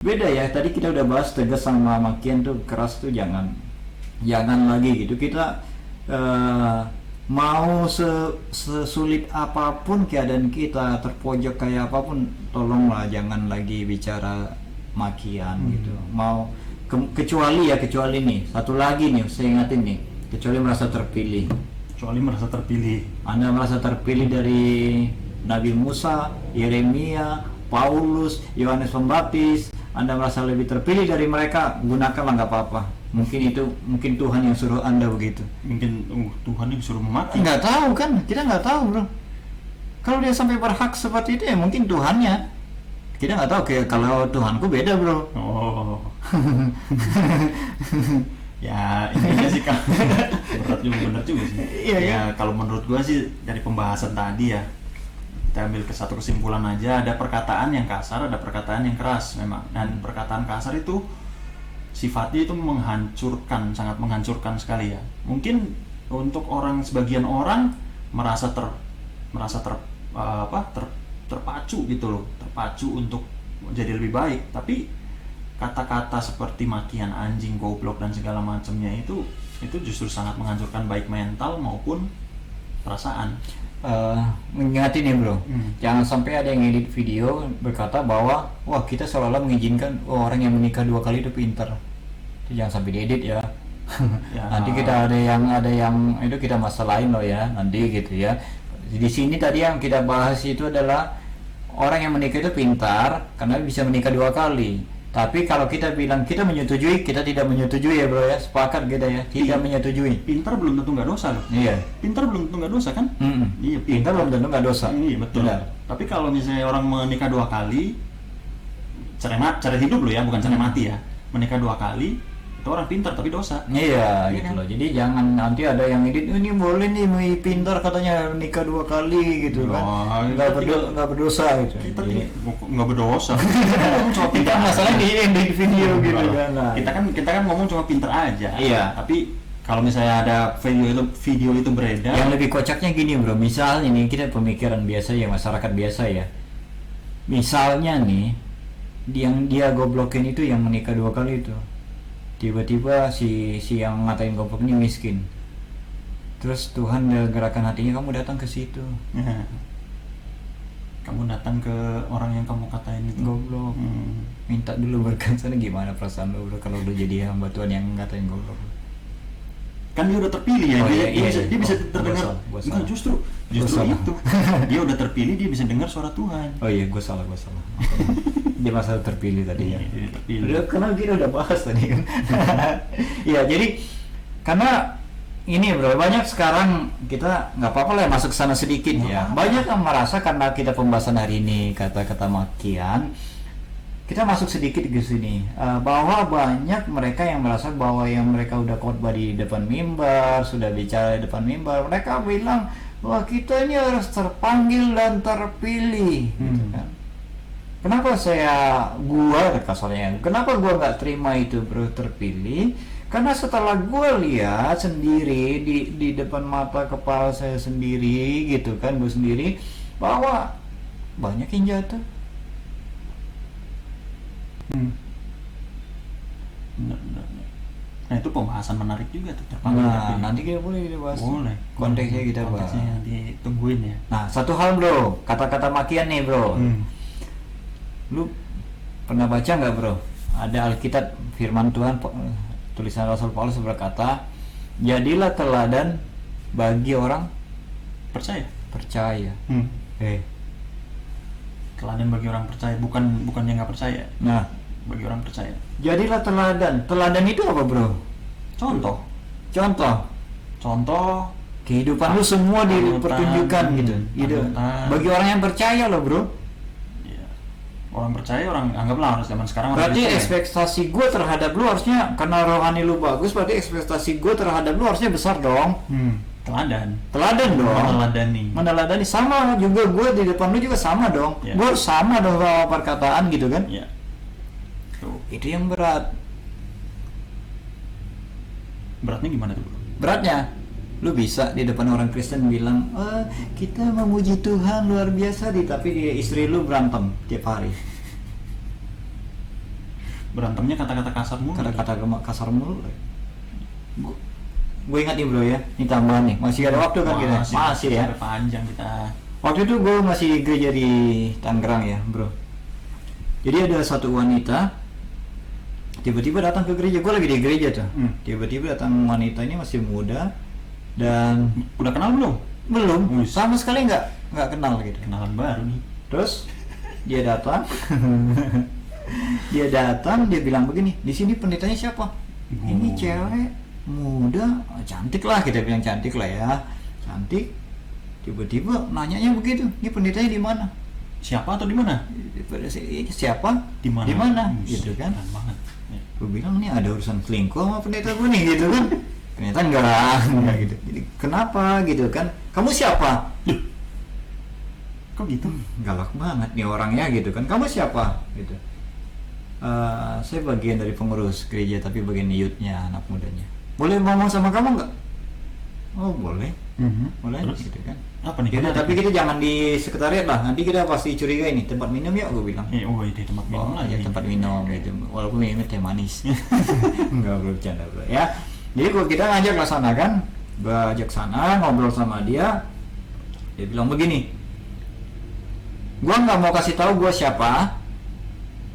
Beda ya, tadi kita udah bahas tegas sama makian tuh, keras tuh jangan lagi gitu. Kita mau sesulit apapun keadaan kita, terpojok kayak apapun, tolonglah jangan lagi bicara makian gitu. Mau kecuali nih, satu lagi nih saya ingatin nih, kecuali merasa terpilih. Anda merasa terpilih dari Nabi Musa, Yeremia, Paulus, Yohanes Pembaptis, Anda merasa lebih terpilih dari mereka, gunakanlah, nggak apa-apa. Mungkin Tuhan yang suruh Anda begitu. Mungkin Tuhan yang suruh memaki. Nggak tahu kan, kita nggak tahu bro. Kalau dia sampai berhak seperti itu ya mungkin Tuhannya. Kita nggak tahu, kayak kalau Tuhanku beda bro. Oh. Ya ini sih kan bener juga sih. Iya, ya kalau menurut gua sih dari pembahasan tadi ya, kita ambil ke satu kesimpulan aja, ada perkataan yang kasar, ada perkataan yang keras memang. Dan perkataan kasar itu sifatnya itu menghancurkan, sangat menghancurkan sekali ya. Mungkin untuk sebagian orang merasa terpacu gitu loh, terpacu untuk jadi lebih baik. Tapi kata-kata seperti makian, anjing, goblok dan segala macamnya itu justru sangat menghancurkan baik mental maupun perasaan. Mengingatin nih bro, jangan sampai ada yang edit video berkata bahwa wah kita seolah-olah mengizinkan orang yang menikah 2 kali itu pintar. Itu jangan sampai diedit ya. Ya. Nanti kita ada yang itu kita masalahin loh ya nanti gitu ya. Di sini tadi yang kita bahas itu adalah orang yang menikah itu pintar karena bisa menikah 2 kali. Tapi kalau kita bilang kita menyetujui, kita tidak menyetujui ya bro ya, sepakat kita ya, tidak menyetujui. Pintar belum tentu nggak dosa loh. Iya. Pintar belum tentu nggak dosa kan? Iya. Pintar belum tentu nggak dosa. Iya betul. Benar. Tapi kalau misalnya orang menikah 2 kali, cerai hidup loh ya, bukan cerai mati ya. Menikah 2 kali, itu orang pintar tapi dosa. Iya, Iya gitu kan? loh. Jadi jangan nanti ada yang edit, ini boleh nih pintar katanya nikah 2 kali gitu kan. Oh, Nggak berdosa gitu. Kita Jadi, nggak berdosa. kita masalah di video gitu kan. Nah. Kita kan ngomong cuma pintar aja. Iya. Tapi kalau misalnya ada video itu beredar, Yang lebih kocaknya gini bro, misalnya nih kita pemikiran biasa ya, masyarakat biasa ya. Misalnya nih, yang dia goblokin itu yang menikah 2 kali itu. Tiba-tiba si yang ngatain goblok ini miskin. Terus Tuhan gerakan hatinya, kamu datang ke situ. ya, kamu datang ke orang yang kamu katain itu Goblok. Minta dulu berkat sana, gimana perasaan lu bro kalau lu jadi hamba Tuhan yang ngatain goblok? Kan dia udah terpilih ya, Oh, dia bisa terdengar. gua Bukan salah. justru salah. itu dia udah terpilih, dia bisa dengar suara Tuhan. Oh iya, gue salah. Dia masalah terpilih tadi ya. Dia terpilih. Udah, karena kita udah bahas tadi kan. Iya, jadi karena ini bro, banyak sekarang kita nggak apa-apa lah masuk sana sedikit ya. Banyak yang merasa karena kita pembahasan hari ini kata-kata makian, kita masuk sedikit ke sini bahwa banyak mereka yang merasa bahwa yang mereka udah khotbah di depan mimbar, sudah bicara di depan mimbar, mereka bilang bahwa kita ini harus terpanggil dan terpilih, gitu kan. Kenapa kenapa gua nggak terima itu bro terpilih? Karena setelah gua lihat sendiri di depan mata kepala saya sendiri gitu kan, gua sendiri bahwa banyak yang jatuh. Benar. Nah itu pembahasan menarik juga tuh, terpanggil. Nanti kita boleh bahas. Boleh. Konteksnya kita bahas. Konteksnya ditungguin ya. Nah, satu hal bro, kata-kata makian nih bro. Lu pernah baca nggak bro? Ada Alkitab firman Tuhan, tulisan Rasul Paulus berkata, jadilah teladan bagi orang Percaya. Teladan bagi orang percaya, bukan yang nggak percaya. Nah, Bagi orang percaya. jadilah teladan. Teladan itu apa bro? Contoh Kehidupan lu semua dipertunjukkan gitu. panutan. Bagi orang yang percaya loh bro. Iya. Orang percaya, orang anggaplah orang zaman sekarang orang Berarti percaya. ekspektasi gue terhadap lu harusnya, karena rohani lu bagus, berarti ekspektasi gue terhadap lu harusnya besar dong. Teladan Dong. meneladani. Sama juga gue di depan lu juga sama dong. Ya. Gue sama dong sama perkataan gitu kan. Ya. Tuh. Itu yang berat. Beratnya gimana tuh bro? Beratnya lu bisa di depan orang Kristen bilang, kita memuji Tuhan luar biasa, tapi istri lu berantem tiap hari. Berantemnya kata-kata kasar mulu. Kata-kata kasar mulu. Gue ingat nih bro ya, ini tambahan nih, masih ada waktu kan kita? Masih ya. Sampai panjang kita. Waktu itu gue masih gereja di Tangerang ya bro. Jadi ada satu wanita tiba-tiba datang ke gereja, gue lagi di gereja tuh. Tiba-tiba datang wanita ini masih muda dan Udah kenal belum? belum, sama sekali nggak kenal gitu. Kenalan baru nih. Terus dia datang, dia bilang begini, di sini pendetanya siapa? Ini cewek muda, cantik lah, kita bilang cantik lah ya, cantik. Tiba-tiba nanyanya begitu, ini pendetanya di mana? Siapa atau di mana? Siapa? Di mana? Di mana? Gitu kan? Keren banget. Ya. Gue bilang nih ada urusan selingkuh sama pendeta gue nih gitu kan. Ternyata enggak gitu. Jadi kenapa gitu kan? Kamu siapa? Kok gitu? Galak banget nih orangnya gitu kan. Kamu siapa? Gitu. Saya bagian dari pengurus gereja tapi bagian youth-nya, anak mudanya. Boleh ngomong sama kamu nggak? Oh boleh. Boleh. Terus? Gitu kan. Apa nih? Kita, tapi kita jangan di sekretariat lah. Nanti kita pasti curiga ini tempat minum ya, gue bilang. Oh ini tempat minum Oh, lagi. ya tempat minum gitu. Walaupun minumnya teh manis. Enggak bro, bercanda bro ya. Jadi kalau kita ngajak ke sana kan, gue ajak sana ngobrol sama dia. Dia bilang begini. Gua nggak mau kasih tahu gua siapa.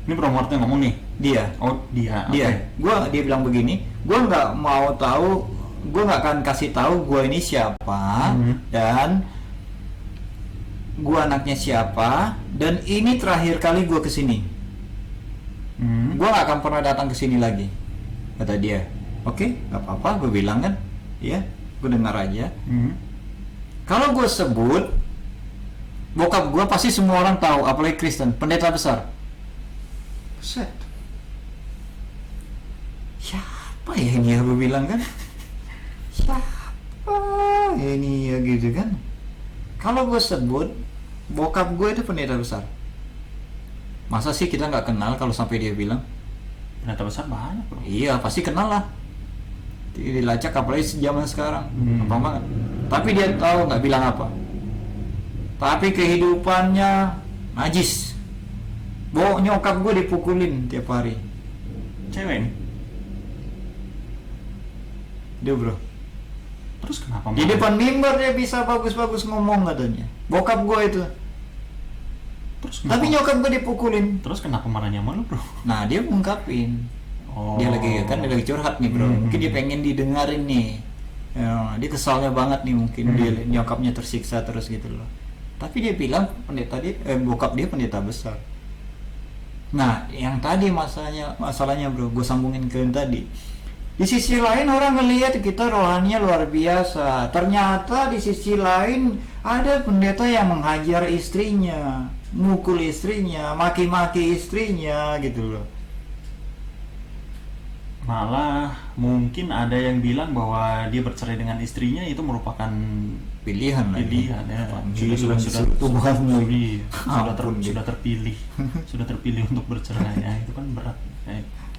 Ini promotornya ngomong nih. Dia. Oh dia. Dia. Oke. Dia bilang begini. Gua nggak mau tahu. Gua nggak akan kasih tahu gua ini siapa dan gua anaknya siapa dan ini terakhir kali gua kesini. Gua nggak akan pernah datang ke sini lagi, kata dia. Oke, nggak apa-apa, gue bilang kan, ya, gue dengar aja. Kalau gue sebut bokap gue pasti semua orang tahu, apalagi Kristen, pendeta besar. Set. Siapa ya ini ya, gue bilang kan? Siapa ini ya gitu kan? Kalau gue sebut bokap gue itu pendeta besar. Masa sih kita nggak kenal kalau sampai dia bilang? Pendeta besar banyak bro. Iya, pasti kenal lah. Dilacak apalagi zaman sekarang. Gampang banget. Tapi dia tahu nggak bilang apa. Tapi kehidupannya najis. Nyokap gue dipukulin tiap hari. Cewek nih. Dia bro. Terus kenapa? Di depan mimbar dia bisa bagus-bagus ngomong katanya. Bokap gue itu. Terus Tapi nyokap gue dipukulin. Terus kenapa marahnya sama lu bro? Nah dia ngungkapin. Oh. Dia lagi curhat nih bro. Mungkin dia pengen didengarin nih. Ya, dia kesalnya banget nih mungkin dia nyokapnya tersiksa terus gitu loh. Tapi dia bilang bokap dia pendeta besar. Nah, yang tadi masalahnya bro, gue sambungin ke yang tadi. Di sisi lain orang ngelihat kita rohaninya luar biasa. Ternyata di sisi lain ada pendeta yang menghajar istrinya, mukul istrinya, maki-maki istrinya gitu loh. Malah mungkin ada yang bilang bahwa dia bercerai dengan istrinya itu merupakan Pilihan ya. Sudah terpilih untuk bercerai ya, itu kan berat.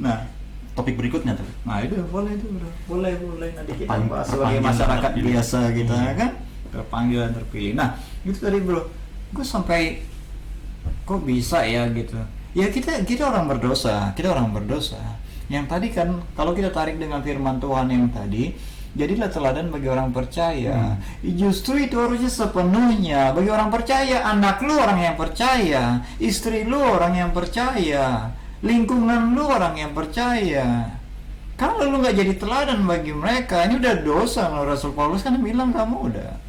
Nah, topik berikutnya tuh. Nah itu boleh bro, boleh nanti kita Terpanggil- bahas sebagai terpanggil masyarakat dan terpilih. biasa kita Iya. kan terpanggil dan terpilih. Nah itu tadi bro, gue sampai kok bisa ya gitu. Ya kita orang berdosa, Yang tadi kan kalau kita tarik dengan firman Tuhan yang tadi, jadilah teladan bagi orang percaya. Justru itu harusnya sepenuhnya bagi orang percaya. Anak lu orang yang percaya, istri lu orang yang percaya, lingkungan lu orang yang percaya. Kalau lu nggak jadi teladan bagi mereka, ini udah dosa. Rasul Paulus kan bilang kamu udah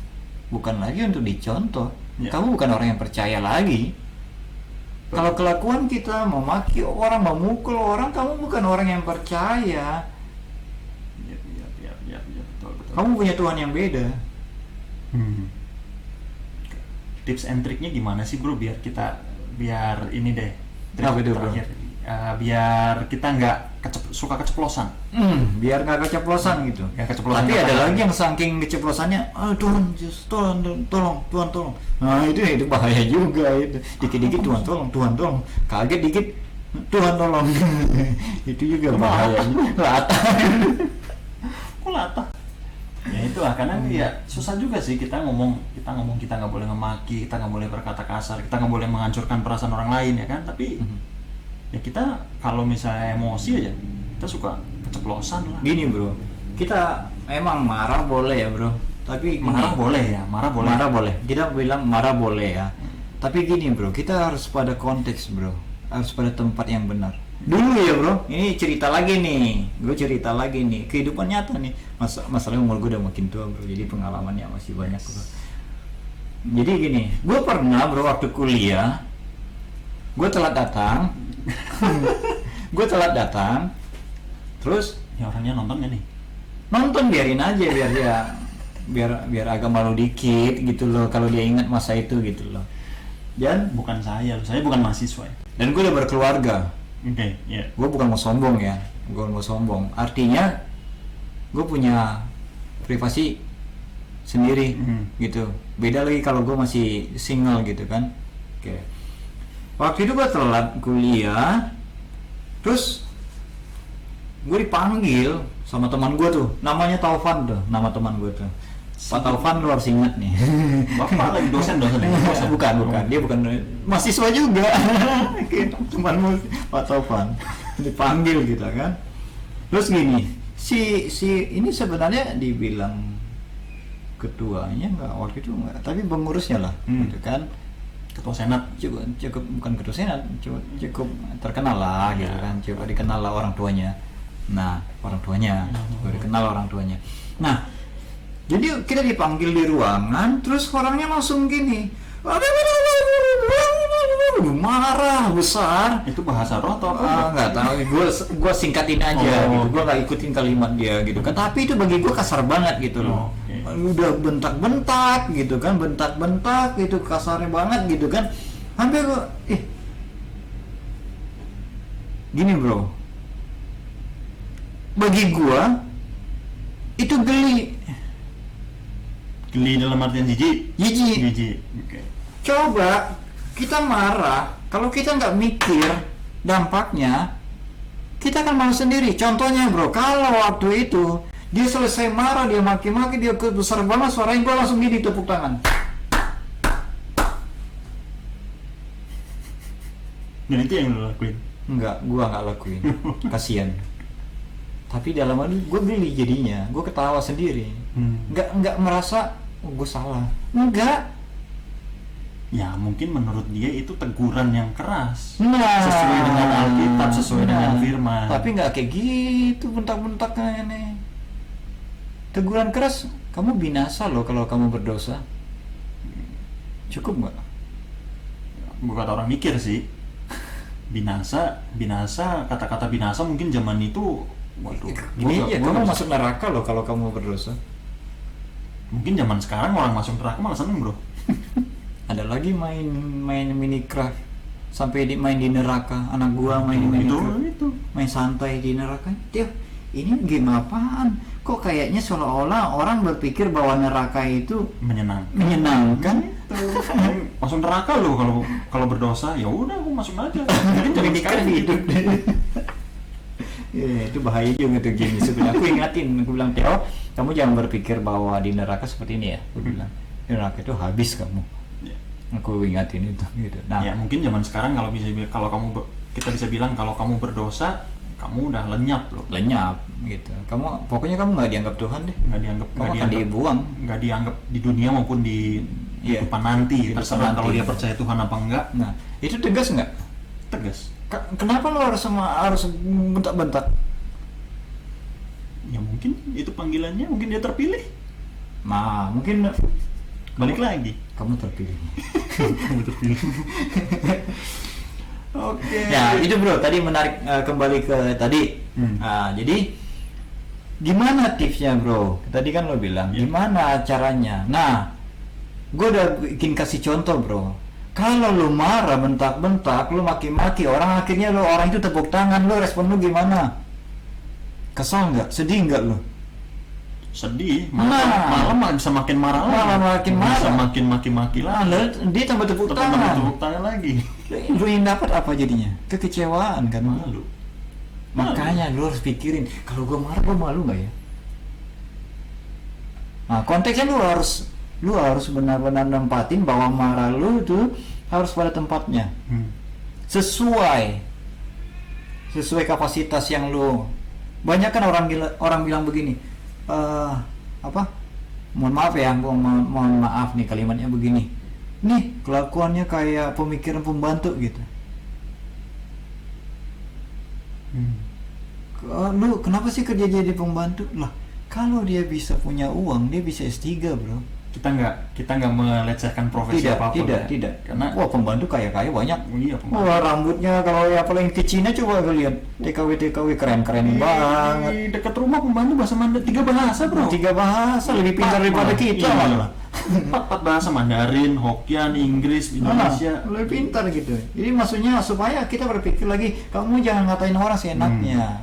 bukan lagi untuk dicontoh. Ya. Kamu bukan orang yang percaya lagi. Kalau kelakuan kita memaki orang, memukul orang, kamu bukan orang yang percaya. Ya, betul. Kamu punya Tuhan yang beda. Tips and triknya gimana sih bro biar ini deh trik Apa itu, bro? terakhir. Biar kita nggak suka keceplosan. Biar nggak keceplosan gitu. Nggak keceplosan. Tapi ada Apa? lagi yang saking keceplosannya, Tuhan, tolong, Tuhan tolong. Nah itu bahaya juga itu. Dikit-dikit Tuhan tolong. Kaget dikit, Tuhan tolong. Itu juga bahaya. Latah. Kok latah? Ya itu lah, karena ya susah juga sih kita ngomong kita nggak boleh ngemaki, kita nggak boleh berkata kasar, kita nggak boleh menghancurkan perasaan orang lain ya kan. Tapi Ya kita kalau misalnya emosi aja, kita suka keceplosan lah. Gini bro, kita emang marah boleh ya bro, tapi Marah boleh ya, marah boleh. Marah boleh. Kita bilang marah boleh ya. Tapi gini bro, kita harus pada konteks bro, harus pada tempat yang benar. Dulu ya bro, ini cerita lagi nih, gue cerita lagi nih, kehidupan nyata nih. Masalahnya umur gue udah makin tua bro, jadi pengalamannya masih banyak bro. Jadi gini, gue pernah bro waktu kuliah, gue telat datang, terus Ya orangnya nonton gak nih? nonton biarin aja biar dia biar agak malu dikit gitu loh kalau dia ingat masa itu gitu loh. Dan Bukan saya bukan mahasiswa ya. dan gue udah berkeluarga. Oke, ya. Gue bukan mau sombong ya, gue mau sombong. Artinya gue punya privasi sendiri gitu. Beda lagi kalau gue masih single gitu kan. Oke. Waktu itu gue telat kuliah, terus gue dipanggil sama teman gue tuh, namanya Taufan tuh, nama teman gue tuh. Pak Taufan lu harus ingat nih. Bapak lagi dosen ya? bukan, dia bukan mahasiswa juga. Temanmu Pak Taufan dipanggil gitu kan. Terus gini, si ini sebenarnya dibilang ketuanya nggak waktu itu nggak, tapi pengurusnya lah, gitu kan. Ketua senat. Cukup bukan ketua senat, cukup terkenal lah gitu kan, coba dikenal lah orang tuanya. Nah, orang tuanya, coba dikenal orang tuanya. Nah, jadi kita dipanggil di ruangan, terus orangnya langsung gini, marah besar. Itu bahasa roh atau apa? Nggak tahu, gue singkatin aja, gitu. Gue nggak ikutin kalimat dia gitu kan. Tapi itu bagi gue kasar banget gitu loh. Udah bentak-bentak gitu kan, bentak-bentak gitu, kasarnya banget gitu kan. Hampir gue, gini bro, bagi gue itu geli. Geli dalam artian jijik. Jijik. Oke. Coba kita marah, kalau kita nggak mikir dampaknya, kita akan malu sendiri. Contohnya bro, kalau waktu itu dia selesai marah, dia maki-maki, dia besar banget suaranya, gue langsung gini tepuk tangan. Dan itu yang lo lakuin? Enggak, gue nggak lakuin, kasian. Tapi dalam hati gue geli jadinya, gue ketawa sendiri. Nggak merasa gue salah, enggak. Ya mungkin menurut dia itu teguran yang keras. Nah, sesuai dengan Alkitab, sesuai dengan firman. Tapi nggak kayak gitu bentak-bentak kayak nih. Teguran keras, kamu binasa loh kalau kamu berdosa. Cukup nggak? Bukan orang mikir sih. Binasa, kata-kata binasa mungkin zaman itu, waduh. Gini ya, kamu masuk neraka loh kalau kamu berdosa. Mungkin zaman sekarang orang masuk neraka malah seneng bro. Ada lagi main Minecraft sampai main di neraka. Anak gua main di Minecraft. Itu. Main santai di neraka. Dia, ini game apaan? Kok kayaknya seolah-olah orang berpikir bahwa neraka itu menyenangkan. Masuk neraka loh kalau berdosa. Ya udah aku masuk aja. Mungkin zaman sekarang hidup. Ya, itu bahaya juga tuh game sebenarnya. Aku ingatin, aku bilang, Theo, kamu jangan berpikir bahwa di neraka seperti ini ya. Aku bilang, di neraka itu habis kamu. Aku ingatin itu gitu. Nah, ya mungkin zaman sekarang kita bisa bilang kalau kamu berdosa, kamu udah lenyap loh. Lenyap gitu. Pokoknya kamu nggak dianggap Tuhan deh. Kamu akan dibuang. Nggak dianggap di dunia maupun di kehidupan nanti. Terserah kalau dia percaya Tuhan apa enggak. Nah, itu tegas nggak? Tegas. Kenapa lo harus bentak-bentak? Ya mungkin itu panggilannya, mungkin dia terpilih. Nah, mungkin balik lagi. Kamu terpilih. Kamu terpilih. Oke. Ya itu bro, tadi menarik kembali ke tadi. Jadi gimana tipsnya bro? Tadi kan lo bilang gimana caranya. Nah, gue udah bikin kasih contoh bro. Kalau lo marah, bentak-bentak, lo maki-maki orang, akhirnya orang itu tepuk tangan, lo respon lo gimana? Kesal nggak? Sedih nggak lo? Sedih, malah bisa makin marah lagi. Bisa makin maki-maki lagi. Dia tambah tepuk tangan. Tepuk tangan lagi. Lu yang dapat apa jadinya? Kekecewaan kan? Malu. Makanya lu harus pikirin, kalau gue marah gue malu nggak ya? Nah konteksnya lu harus benar-benar nempatin bahwa marah lu tuh harus pada tempatnya, sesuai sesuai kapasitas yang lu. Banyak kan orang bilang begini, apa? Mohon maaf ya, mohon maaf nih kalimatnya begini. Nih kelakuannya kayak pemikiran pembantu gitu. Lu kenapa sih kerja jadi pembantu? Lah, kalau dia bisa punya uang, dia bisa S3, bro. Kita nggak melecehkan profesi apapun. Tidak. Karena Wah, pembantu kaya banyak. iya, pembantu. Wah, rambutnya kalau yang paling ke Cina coba lihat. TKW keren-keren banget. Di dekat rumah pembantu bahasa Mandarin 3 bahasa, bro. 3 bahasa lebih pintar daripada kita malah. 4 bahasa Mandarin, Hokkien, Inggris, Indonesia. Lebih pintar gitu. Jadi maksudnya supaya kita berpikir lagi, kamu jangan ngatain orang seenaknya.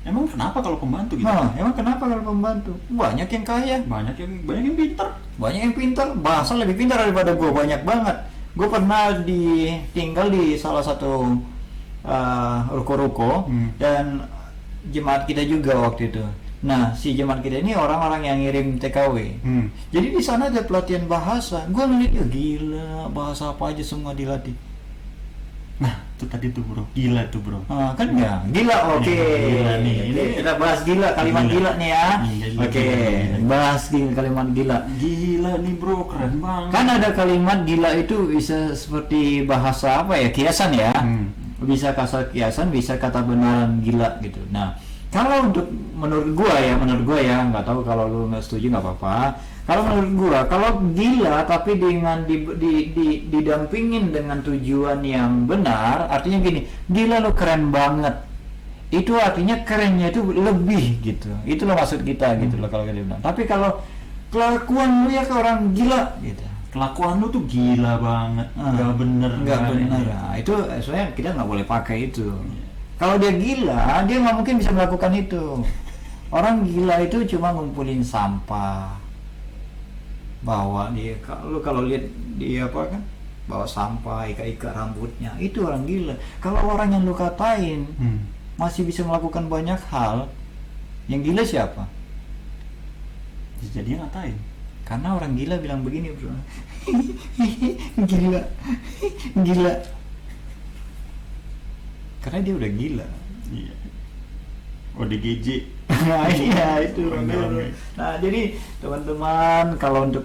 Emang kenapa kalau pembantu gitu? Emang kenapa kalau pembantu? Banyak yang kaya, Banyak yang pintar. banyak yang pintar, bahasa lebih pintar daripada gue, banyak banget. Gue pernah tinggal di salah satu ruko-ruko dan jemaat kita juga waktu itu. Nah, si jemaat kita ini orang-orang yang ngirim TKW. Jadi di sana ada pelatihan bahasa. Gue ngeliat, ya gila, bahasa apa aja semua dilatih. Nah, itu tadi tuh, bro. Gila tuh, bro. Kan ya, gila, oke. Gila nih. Ini kita bahas gila, kalimat gila nih ya. Gila. Oke, bahas kalimat gila. Gila nih, bro. Keren banget. Kan ada kalimat gila itu bisa seperti bahasa apa ya, kiasan ya. Bisa kata kiasan, bisa kata benaran gila gitu. Nah, kalau menurut gua ya, nggak tahu kalau lu nggak setuju nggak apa-apa. Kalau menurut gua, kalau gila tapi dengan didampingin dengan tujuan yang benar, artinya gini, gila lo keren banget. Itu artinya kerennya itu lebih gitu. Itu loh maksud kita gitu loh kalau kita bilang. Tapi kalau kelakuan lu ya ke orang gila gitu. Kelakuan lu tuh gila banget. Nggak bener. Nah, itu sebenarnya kita nggak boleh pakai itu. Kalau dia gila, dia nggak mungkin bisa melakukan itu. Orang gila itu cuma ngumpulin sampah. Bawa dia, kalau lihat dia apa kan, bawa sampah, ikat rambutnya, itu orang gila. Kalau orang yang lu katain masih bisa melakukan banyak hal, yang gila siapa? Jadi ngatain. Karena orang gila bilang begini, bro. gila. Karena dia udah gila. Iya. ODGJ. Nah, iya itu. Nah, jadi teman-teman, kalau untuk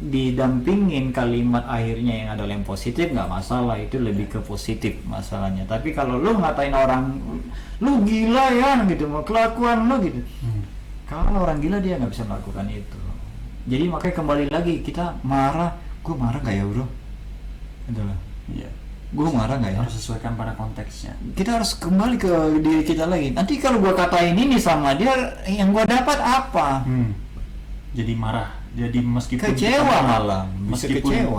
didampingin kalimat akhirnya yang adalah yang positif nggak masalah, itu lebih ke positif masalahnya. Tapi kalau lu ngatain orang, lu gila ya gitu, mau kelakuan lu gitu. Kalau orang gila dia nggak bisa melakukan itu. Jadi makanya kembali lagi kita marah, gue marah nggak ya, bro? Gitu loh. Iya. Gue marah nggak ya? Harus sesuaikan pada konteksnya. Kita harus kembali ke diri kita lagi. Nanti kalau gue katain ini sama dia, yang gue dapat apa? Jadi marah. Jadi meskipun kecewa kita malah,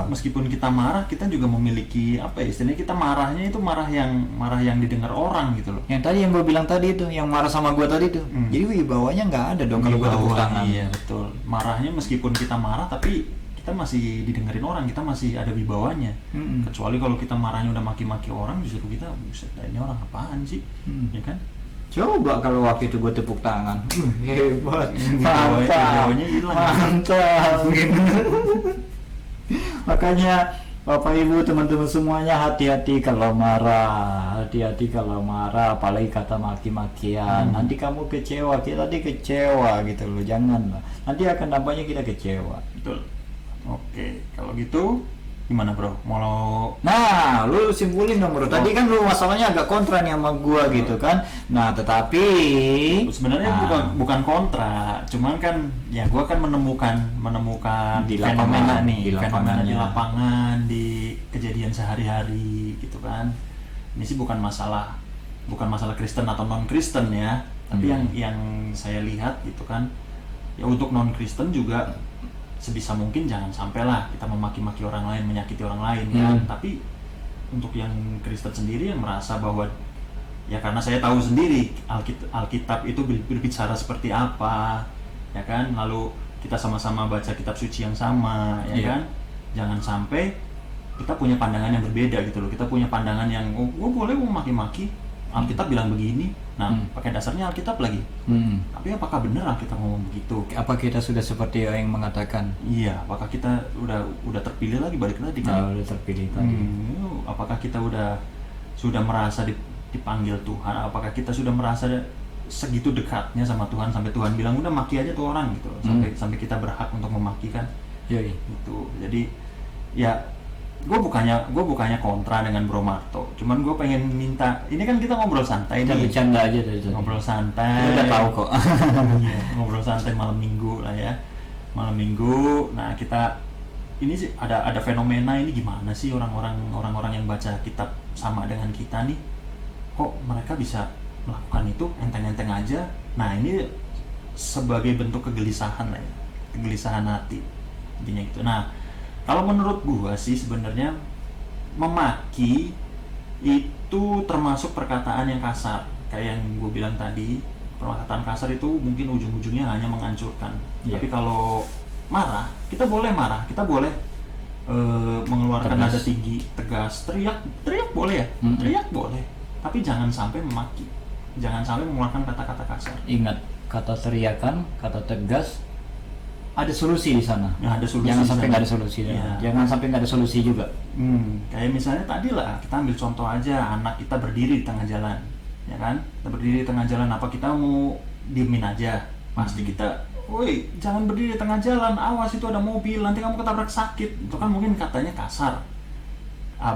meskipun kita marah, kita juga memiliki apa ya? Istilahnya kita marahnya itu marah yang didengar orang gitu loh. Yang tadi yang gue bilang tadi itu, yang marah sama gue tadi tuh. Jadi wibawanya nggak ada dong kalau gue tepuk tangan. Iya betul. Marahnya meskipun kita marah, tapi kita masih didengerin orang, kita masih ada wibawanya. Kecuali kalau kita marahnya udah maki-maki orang, justru kita buset, ini orang apaan sih, ya kan? Coba kalau waktu itu gue tepuk tangan, hebat, mantap, Makanya Bapak Ibu teman-teman semuanya hati-hati kalau marah, apalagi kata maki-makian. Nanti kamu kecewa, kita tadi kecewa gitu loh, jangan lah. Nanti akan dampaknya kita kecewa. Betul. Oke, kalau gitu gimana bro? Nah, lu simpulin dong bro. Tadi kan lu masalahnya agak kontra nih sama gua gitu kan. Nah, tetapi sebenarnya bukan kontra, cuman kan ya gua kan menemukan di lapangan fenomena di lapangan, di kejadian sehari-hari gitu kan. Ini sih bukan masalah Kristen atau non Kristen ya, tapi yang saya lihat gitu kan. Ya untuk non Kristen juga sebisa mungkin jangan sampailah kita memaki-maki orang lain, menyakiti orang lain kan. Tapi untuk yang Kristen sendiri yang merasa bahwa ya karena saya tahu sendiri Alkitab itu berbicara seperti apa, ya kan. Lalu kita sama-sama baca kitab suci yang sama, ya kan. Jangan sampai kita punya pandangan yang berbeda gitu loh. Kita punya pandangan yang boleh memaki-maki, Alkitab bilang begini. Nah, pakai dasarnya Alkitab lagi. Tapi apakah benar Alkitab ngomong begitu? Apa kita sudah seperti yang mengatakan? Iya, apakah kita udah terpilih lagi, balik lagi kan? Udah terpilih tadi. Apakah kita sudah merasa dipanggil Tuhan, apakah kita sudah merasa segitu dekatnya sama Tuhan sampai Tuhan bilang udah maki aja tuh orang gitu, sampai kita berhak untuk memaki kan. Iya. Gitu. Jadi ya gue bukannya kontra dengan Bro Marto, cuman gue pengen minta, ini kan kita ngobrol santai Kita nih, bercanda aja dari tadi. ngobrol santai. Kita udah tahu kok. Iya, ngobrol santai malam minggu lah ya, malam minggu. Nah kita ini sih ada fenomena ini, gimana sih orang-orang yang baca kitab sama dengan kita nih, kok mereka bisa melakukan itu enteng-enteng aja. Nah ini sebagai bentuk kegelisahan lah ya, kegelisahan hati intinya gitu. Nah kalau menurut gua sih sebenarnya memaki itu termasuk perkataan yang kasar, kayak yang gua bilang tadi. Perkataan kasar itu mungkin ujung-ujungnya hanya menghancurkan. Iya. Tapi kalau marah, kita boleh marah, kita boleh mengeluarkan Tegas. nada tinggi, tegas, teriak boleh ya, teriak boleh. Tapi jangan sampai memaki, jangan sampai mengeluarkan kata-kata kasar. Ingat, kata teriakan, kata tegas, ada solusi di sana. Nah, ada solusi Jangan di sampai sana. nggak ada solusi. Iya. Jangan sampai nggak ada solusi juga. Kayak misalnya tadi lah, kita ambil contoh aja, anak kita berdiri di tengah jalan, ya kan? Kita berdiri di tengah jalan, apa kita mau diemin aja? Pasti kita, woi jangan berdiri di tengah jalan, awas itu ada mobil, nanti kamu ketabrak sakit. Itu kan mungkin katanya kasar.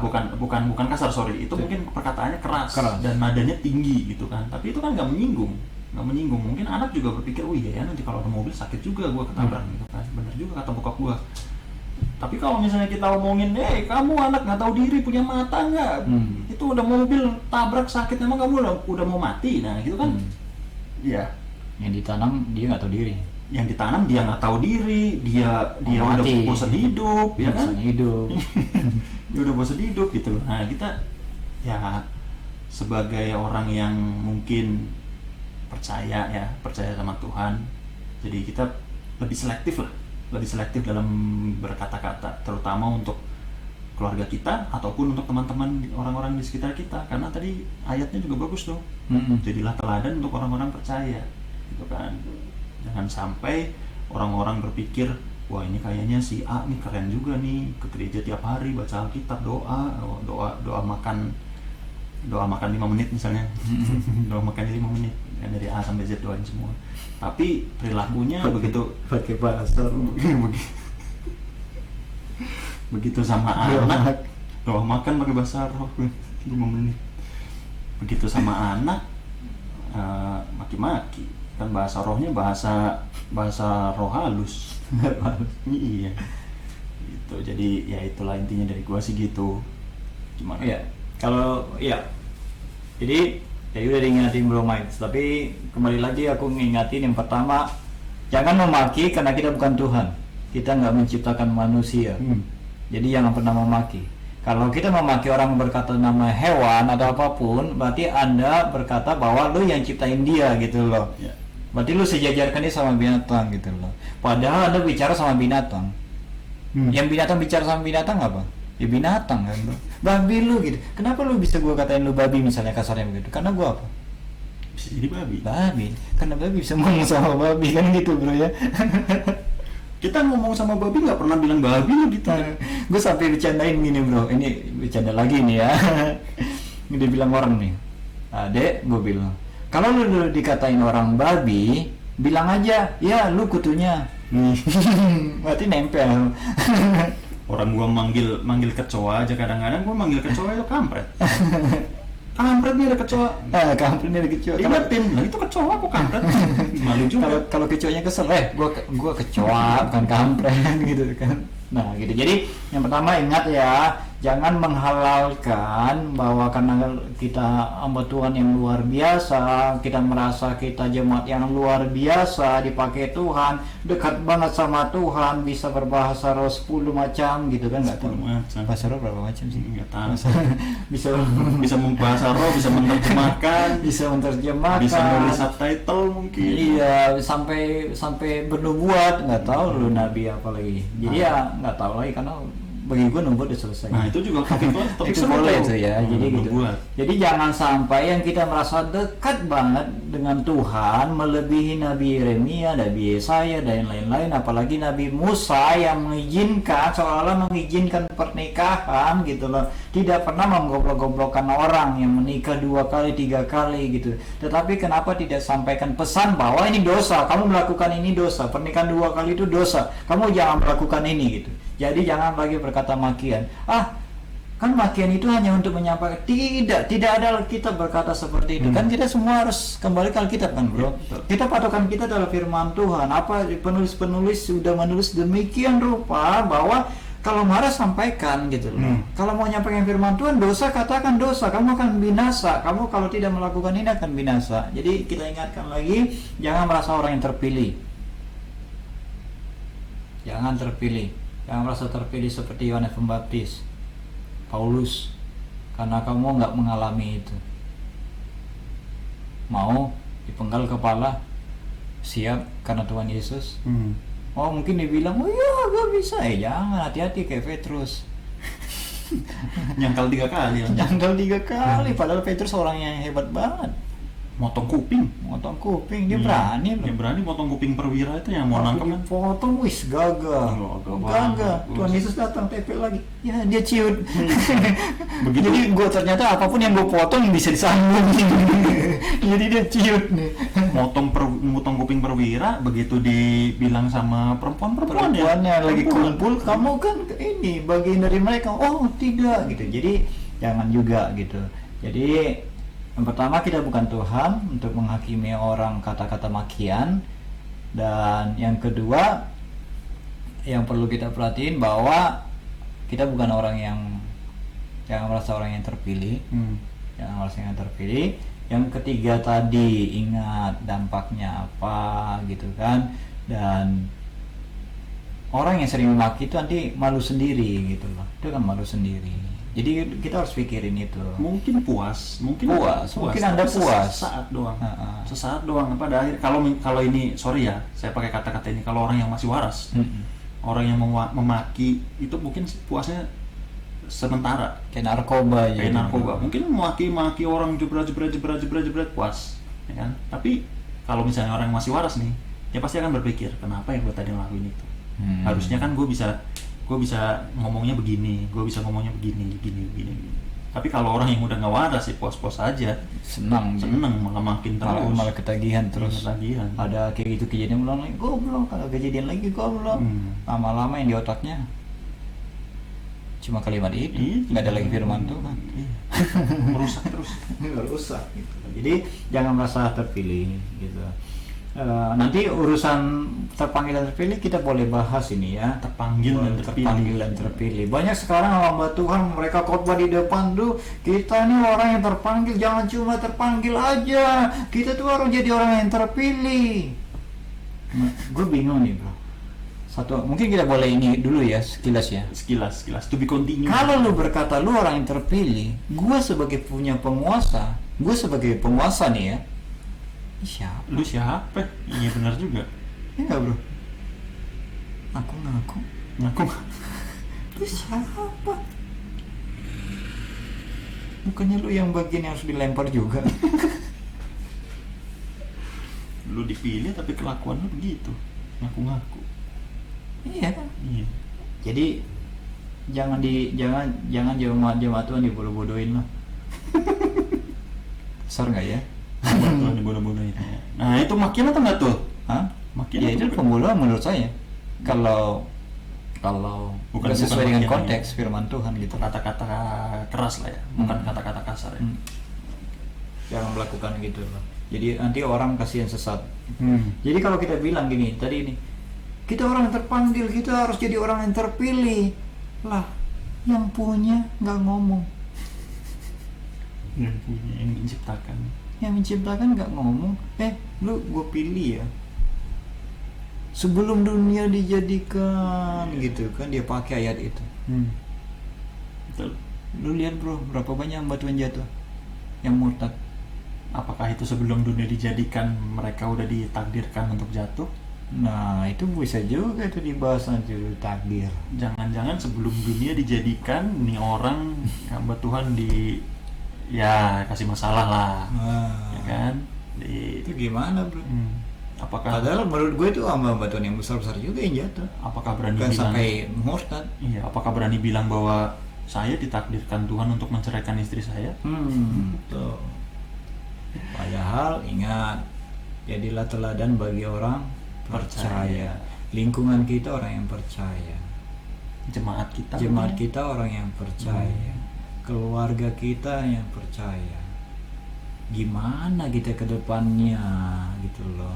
Bukan kasar, sorry. Itu mungkin perkataannya keras dan nadanya tinggi gitu kan. Tapi itu kan nggak menyinggung. Mungkin anak juga berpikir, oh iya ya nanti kalau ada mobil sakit juga gua ketabrak gitu kan. Bener juga kata bokap gua. Tapi kalau misalnya kita omongin, kamu anak nggak tahu diri, punya mata nggak? Itu udah mobil tabrak sakit, emang kamu udah mau mati? Nah gitu kan? Iya. Yang ditanam dia nggak tahu diri. Yang ditanam dia nggak tahu diri, dia udah mati. bosan hidup, ya kan? Bosan hidup. Dia udah bosan hidup gitu. Nah kita ya sebagai orang yang mungkin percaya sama Tuhan, jadi kita lebih selektif dalam berkata-kata, terutama untuk keluarga kita ataupun untuk teman-teman orang-orang di sekitar kita, karena tadi ayatnya juga bagus tuh. Jadilah teladan untuk orang-orang percaya gitu kan. Jangan sampai orang-orang berpikir, wah ini kayaknya si A nih keren juga nih, ke gereja tiap hari baca Alkitab, doa makan 5 menit misalnya. Doa makan 5 menit ya, dari A sampai Z doain semua. Tapi perilakunya begitu Pakai bahasa. begitu sama anak, doa makan pakai bahasa roh 5 menit. Begitu sama anak maki-maki, kan bahasa rohnya bahasa roh halus. Iya gitu. Jadi ya itulah intinya dari gua sih gitu. Gimana Ya, kalau jadi udah diingatin Bro Mike, tapi kembali lagi aku ngingatin yang pertama, jangan memaki karena kita bukan Tuhan, kita nggak menciptakan manusia. Jadi jangan pernah memaki. Kalau kita memaki orang berkata nama hewan atau apapun, berarti Anda berkata bahwa lu yang ciptain dia gitu loh. Ya. Berarti lu sejajarkan dia sama binatang gitu loh. Padahal Anda bicara sama binatang. Yang binatang bicara sama binatang apa? Ya binatang kan bro. Babi lu gitu. Kenapa lu bisa gua katain lu babi misalnya kasarnya begitu? Karena gua apa? Bisa jadi babi. Babi. Karena babi bisa ngomong sama babi kan gitu bro ya. Kita ngomong sama babi nggak pernah bilang babi lu gitu. Gue sampai bercandain gini bro. Ini bercanda lagi nih ya. Dia bilang orang nih. Dek, gue bilang, kalau lu dikatain orang babi, bilang aja, ya lu kutunya. Berarti nempel. Orang gua manggil kecoa aja, kadang-kadang gua manggil kecoa itu kampret. Kampret nih ada kecoa. Kampret ini ada kecoa. Ingetin, lah itu kecoa kok kampret. Malu juga. Kalau kecoanya kesel, gua kecoa bukan kampret gitu kan. Nah gitu. Jadi yang pertama ingat ya, jangan menghalalkan bahwa karena kita hamba Tuhan yang luar biasa, kita merasa kita jemaat yang luar biasa, dipakai Tuhan, dekat banget sama Tuhan, bisa berbahasa roh 10 macam gitu kan, nggak tahu. 10 macam. Bahasa roh berapa macam sih? Nggak tahu. bisa membahasa roh, bisa menerjemahkan, bisa menerjemahkan, bisa nulis subtitle mungkin. Iya, sampai bernubuat, nggak tahu lu nabi apa lagi. Jadi ya nggak tahu lagi karena bagi gue nubuat udah selesai. Nah itu juga topik Itu seru boleh tuh. tuh ya. Jadi gitu. Nubuat. Jadi jangan sampai yang kita merasa dekat banget dengan Tuhan melebihi Nabi Yeremia, Nabi Yesaya dan lain-lain, apalagi Nabi Musa yang mengizinkan, seolah-olah mengizinkan pernikahan gitu loh. Tidak pernah menggoblok-goblokkan orang yang menikah 2 kali 3 kali gitu. Tetapi kenapa tidak sampaikan pesan bahwa ini dosa, kamu melakukan ini dosa, pernikahan 2 kali itu dosa, kamu jangan melakukan ini gitu. Jadi jangan lagi berkata makian. Kan makian itu hanya untuk menyampaikan. Tidak ada kita berkata seperti itu. Kan kita semua harus kembali ke Alkitab kan, bro. Kita patokan kita adalah firman Tuhan. Apa penulis-penulis sudah menulis demikian rupa bahwa kalau marah sampaikan gitu loh. Kalau mau nyampaikan firman Tuhan, dosa katakan dosa, kamu akan binasa. Kamu kalau tidak melakukan ini akan binasa. Jadi kita ingatkan lagi, jangan merasa orang yang terpilih. Jangan terpilih. Jangan merasa terpilih seperti Yohanes Pembaptis, Paulus, karena kamu nggak mengalami itu. Mau dipenggal kepala, siap karena Tuhan Yesus. Oh mungkin dibilang, oh iya gak bisa. Jangan, hati-hati kayak Petrus. Nyangkal 3 kali ya. Nyangkal 3 kali, padahal Petrus orang yang hebat banget. Motong kuping. Dia berani loh. Dia berani motong kuping perwira itu yang mau nangkep kan. Potong, wis gagal. Gagal. Tuhan Yesus datang tepel lagi. Ya dia ciut. Begitu. Jadi gue ternyata apapun yang gue potong bisa disambung. Jadi dia ciut nih. Motong kuping perwira, begitu dibilang sama perempuannya lagi kumpul, kamu kan ini bagian dari mereka. Oh tidak gitu. Jadi jangan juga gitu. Jadi yang pertama, kita bukan Tuhan untuk menghakimi orang kata-kata makian. Dan yang kedua, yang perlu kita perhatiin bahwa kita bukan orang yang, jangan merasa orang yang terpilih. Jangan merasa yang terpilih. Yang ketiga tadi, ingat dampaknya apa gitu kan. Dan orang yang sering memaki itu nanti malu sendiri gitu loh. Itu kan malu sendiri. Jadi kita harus pikirin itu. Mungkin puas, mungkin Anda puas sesaat doang. Sesaat doang. Pada akhir kalau ini, sorry ya, saya pakai kata-kata ini, kalau orang yang masih waras, orang yang memaki itu mungkin puasnya sementara. Kayak narkoba ya. Kayak narkoba. Mungkin maki orang jebret puas, ya kan? Tapi kalau misalnya orang yang masih waras nih, dia pasti akan berpikir, kenapa ya gue tadi ngelakuin itu? Harusnya kan gue bisa ngomongnya begini, gue bisa ngomongnya begini. Tapi kalau orang yang udah nggak waras sih puas-puas aja, seneng malah makin terus, malah ketagihan terus. Ketagihan. Ada kayak gitu kejadian ulang lagi, goblok. Kalau kejadian lagi goblok. Lama-lama yang di otaknya cuma kalimat itu, nggak ada lagi firman Tuhan. Merusak terus. Merusak gitu. Jadi jangan merasa terpilih gitu. Nanti urusan terpanggil dan terpilih kita boleh bahas ini ya. Terpanggil dan terpilih. Banyak sekarang hamba Tuhan, mereka khotbah di depan tuh, kita nih orang yang terpanggil, jangan cuma terpanggil aja, kita tuh harus jadi orang yang terpilih. Gue bingung nih bro. Mungkin kita boleh ini dulu ya, sekilas ya. Sekilas to be continued. Kalau lu berkata lu orang yang terpilih, gue sebagai penguasa nih ya, siapa? Lu siapa? Iya benar juga. Iya nggak bro? Ngaku. Lu siapa? Bukannya lu yang bagian yang harus dilempar juga? Lu dipilih tapi kelakuan lu begitu, ngaku. Iya kan? Iya. Jadi jangan jemaat Tuhan dibodoh-bodohin lah. Besar nggak ya? Tuhan dibodoh-bodohin. Nah itu makin atau nggak tuh? Hah? Makin Ya itu pembodohan menurut saya. Kalau bukan sesuai dengan makian konteks ya. firman Tuhan gitu. Kata-kata keras lah ya, bukan kata-kata kasar ya. Jangan melakukan gitu loh. Jadi nanti orang kasihan sesat. Jadi kalau kita bilang gini tadi ini, kita orang yang terpanggil, kita harus jadi orang yang terpilih. Lah, yang punya nggak ngomong. Yang punya, yang menciptakan. Yang menciptakan nggak ngomong. Lu gue pilih ya. Sebelum dunia dijadikan gitu kan, dia pakai ayat itu. Betul. Lu lihat bro, berapa banyak hamba Tuhan jatuh yang murtad. Apakah itu sebelum dunia dijadikan mereka udah ditakdirkan untuk jatuh? Nah, itu bisa juga itu dibahas nanti dulu takdir. Jangan-jangan sebelum dunia dijadikan nih orang hamba Tuhan ya kasih masalah lah, ya kan? Itu gimana, bro? Apakah Padahal menurut gue itu hamba Tuhan yang besar-besar juga yang jatuh. apakah berani Bukan bilang sampai murtad. iya, apakah berani bilang bahwa saya ditakdirkan Tuhan untuk menceraikan istri saya? Tuh. Padahal ingat, jadilah teladan bagi orang percaya. Lingkungan kita orang yang percaya. Jemaat kita Jemaat kita orang yang percaya. Keluarga kita yang percaya. Gimana kita ke depannya gitu loh.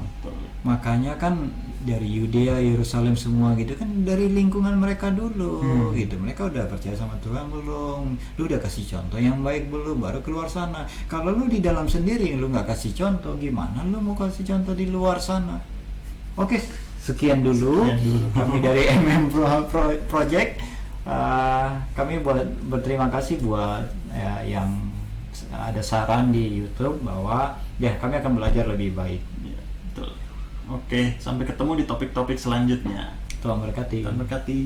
Makanya kan dari Yudea, Yerusalem semua gitu kan dari lingkungan mereka dulu gitu. Mereka udah percaya sama Tuhan belum? Lu udah kasih contoh yang baik belum? Baru keluar sana. Kalau lu di dalam sendiri lu nggak kasih contoh, gimana lu mau kasih contoh di luar sana? Oke, sekian dulu. Kami dari Project. Kami berterima kasih buat yang ada saran di YouTube bahwa ya kami akan belajar lebih baik. Ya, betul. Oke, sampai ketemu di topik-topik selanjutnya. Tuhan berkati. Tuhan berkati.